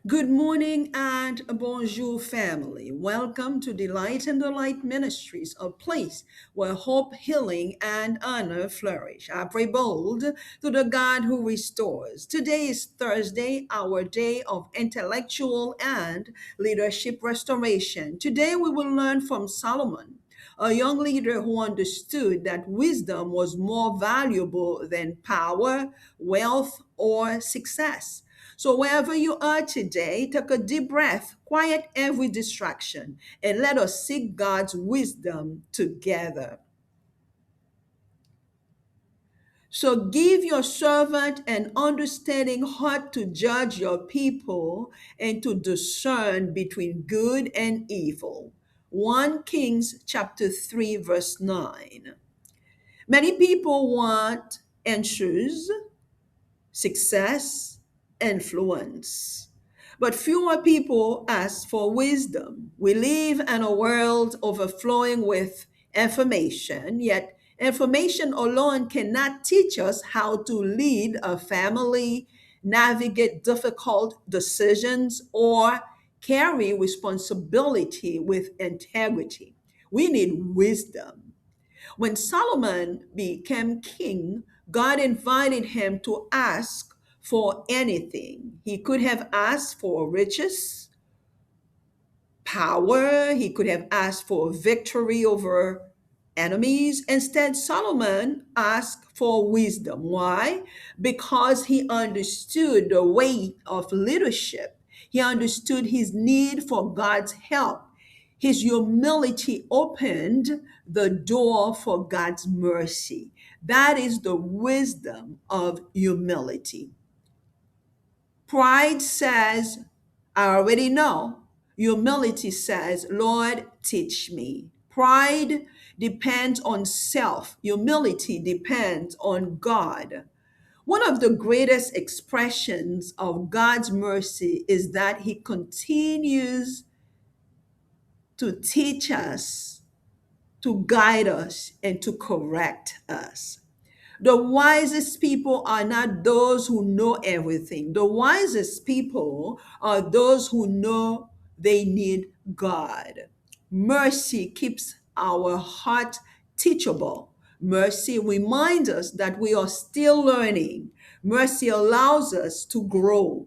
Good morning and bonjour, family. Welcome to Delight and Delight Ministries, a place where hope, healing, and honor flourish. I pray bold to the God who restores. Today is Thursday, our day of intellectual and leadership restoration. Today we will learn from Solomon, a young leader who understood that wisdom was more valuable than power, wealth, or success. So, wherever you are today, take a deep breath, quiet every distraction, and let us seek God's wisdom together. So, give your servant an understanding heart to judge your people and to discern between good and evil. 1 Kings chapter 3 verse 9. Many people want answers, success, influence. But fewer people ask for wisdom. We live in a world overflowing with information, yet information alone cannot teach us how to lead a family, navigate difficult decisions, or carry responsibility with integrity. We need wisdom. When Solomon became king, God invited him to ask for anything. He could have asked for riches, power, he could have asked for victory over enemies. Instead, Solomon asked for wisdom. Why? Because he understood the weight of leadership, he understood his need for God's help. His humility opened the door for God's mercy. That is the wisdom of humility. Pride says, I already know. Humility says, Lord, teach me. Pride depends on self, humility depends on God. One of the greatest expressions of God's mercy is that He continues to teach us, to guide us, and to correct us. The wisest people are not those who know everything. The wisest people are those who know they need God. Mercy keeps our heart teachable. Mercy reminds us that we are still learning. Mercy allows us to grow.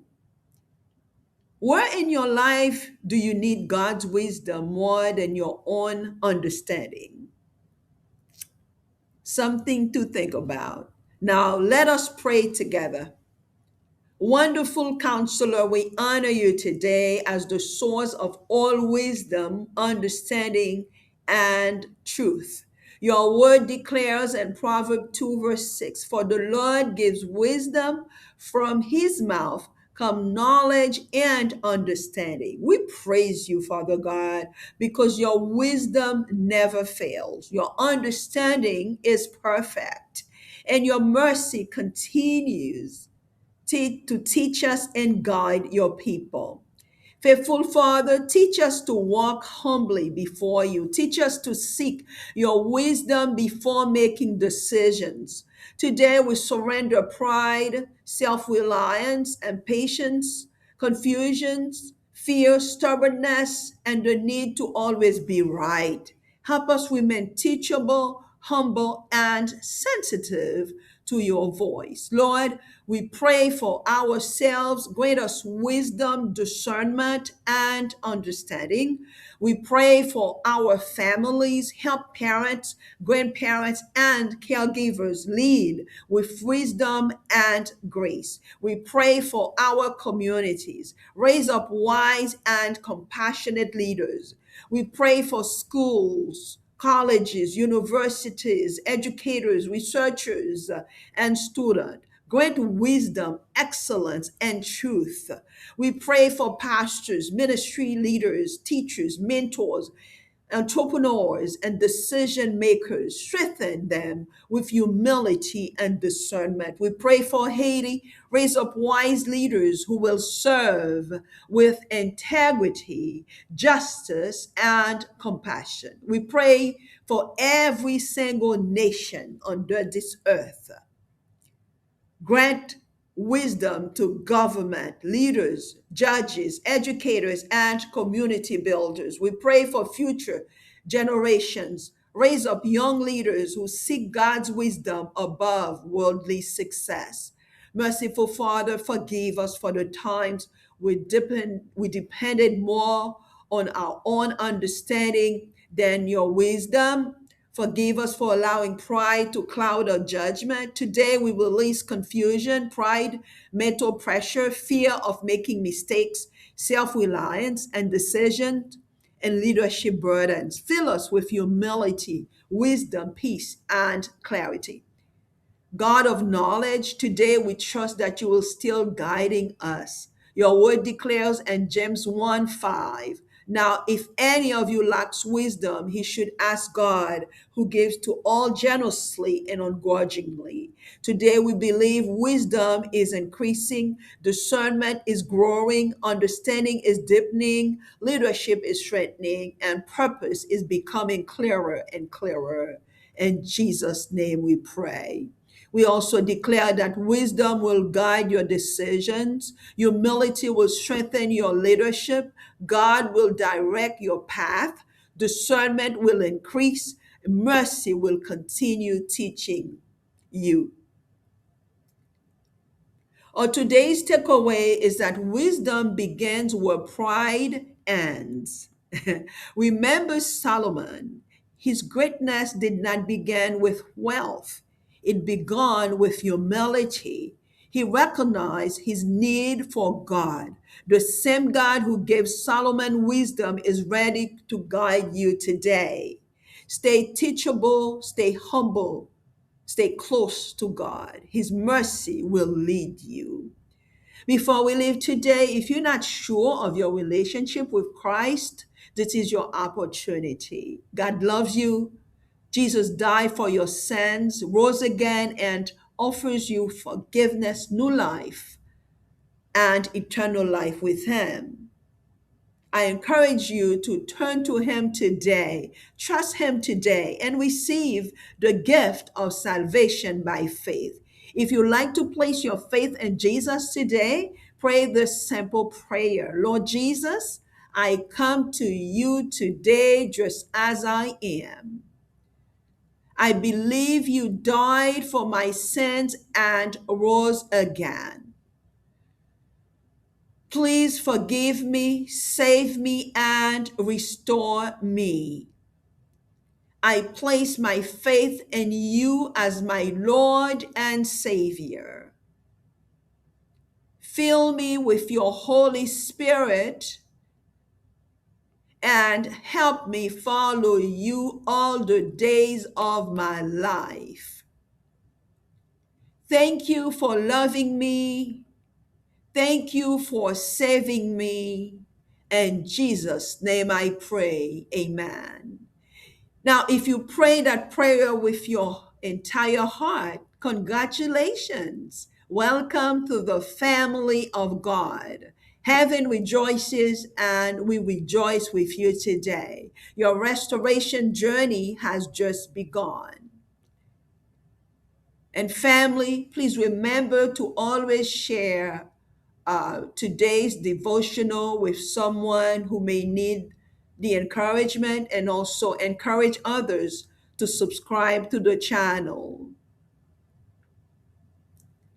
Where in your life do you need God's wisdom more than your own understanding? Something to think about. Now, let us pray together. Wonderful counselor, we honor you today as the source of all wisdom, understanding, and truth. Your word declares in Proverbs 2, verse 6, for the Lord gives wisdom, from his mouth come knowledge and understanding. We praise you, Father God, because your wisdom never fails. Your understanding is perfect, and your mercy continues to teach us and guide your people. Faithful Father, teach us to walk humbly before you. Teach us to seek your wisdom before making decisions. Today we surrender pride, self reliance, impatience, confusions, fear, stubbornness, and the need to always be right. Help us remain teachable, humble, and sensitive to your voice. Lord, we pray for ourselves, grant us wisdom, discernment, and understanding. We pray for our families, help parents, grandparents, and caregivers lead with wisdom and grace. We pray for our communities, raise up wise and compassionate leaders. We pray for schools, colleges, universities, educators, researchers, and students. Grant wisdom, excellence, and truth. We pray for pastors, ministry leaders, teachers, mentors, entrepreneurs, and decision makers. Strengthen them with humility and discernment. We pray for Haiti. Raise up wise leaders who will serve with integrity, justice, and compassion. We pray for every single nation under this earth. Grant wisdom to government, leaders, judges, educators, and community builders. We pray for future generations. Raise up young leaders who seek God's wisdom above worldly success. Merciful Father, forgive us for the times we depended more on our own understanding than your wisdom. Forgive us for allowing pride to cloud our judgment. Today we release confusion, pride, mental pressure, fear of making mistakes, self reliance, and decision and leadership burdens. Fill us with humility, wisdom, peace, and clarity. God of knowledge, today we trust that you will still guiding us. Your word declares in James 1:5. Now, if any of you lacks wisdom, he should ask God, who gives to all generously and ungrudgingly. Today we believe wisdom is increasing, discernment is growing, understanding is deepening, leadership is strengthening, and purpose is becoming clearer and clearer. In Jesus' name we pray. We also declare that wisdom will guide your decisions, humility will strengthen your leadership, God will direct your path, discernment will increase, mercy will continue teaching you. Our today's takeaway is that wisdom begins where pride ends. Remember Solomon. His greatness did not begin with wealth. It began with humility. He recognized his need for God. The same God who gave Solomon wisdom is ready to guide you today. Stay teachable, stay humble, stay close to God. His mercy will lead you. Before we leave today, if you're not sure of your relationship with Christ, this is your opportunity. God loves you. Jesus died for your sins, rose again, and offers you forgiveness, new life, and eternal life with Him. I encourage you to turn to Him today, trust Him today, and receive the gift of salvation by faith. If you like to place your faith in Jesus today, pray this simple prayer. Lord Jesus, I come to you today just as I am. I believe you died for my sins and rose again. Please forgive me, save me, and restore me. I place my faith in you as my Lord and Savior. Fill me with your Holy Spirit and help me follow you all the days of my life. Thank you for loving me. Thank you for saving me. In Jesus' name I pray. Amen. Now, if you pray that prayer with your entire heart, congratulations. Welcome to the family of God. Heaven rejoices and we rejoice with you today. Your restoration journey has just begun. And family, please remember to always share today's devotional with someone who may need the encouragement, and also encourage others to subscribe to the channel.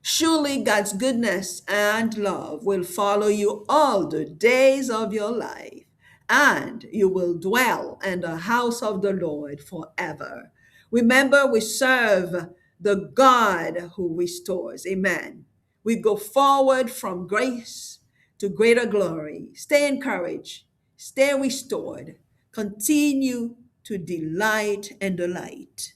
Surely God's goodness and love will follow you all the days of your life, and you will dwell in the house of the Lord forever. Remember, we serve the God who restores. Amen. We go forward from grace to greater glory. Stay encouraged, stay restored, continue to delight in the light.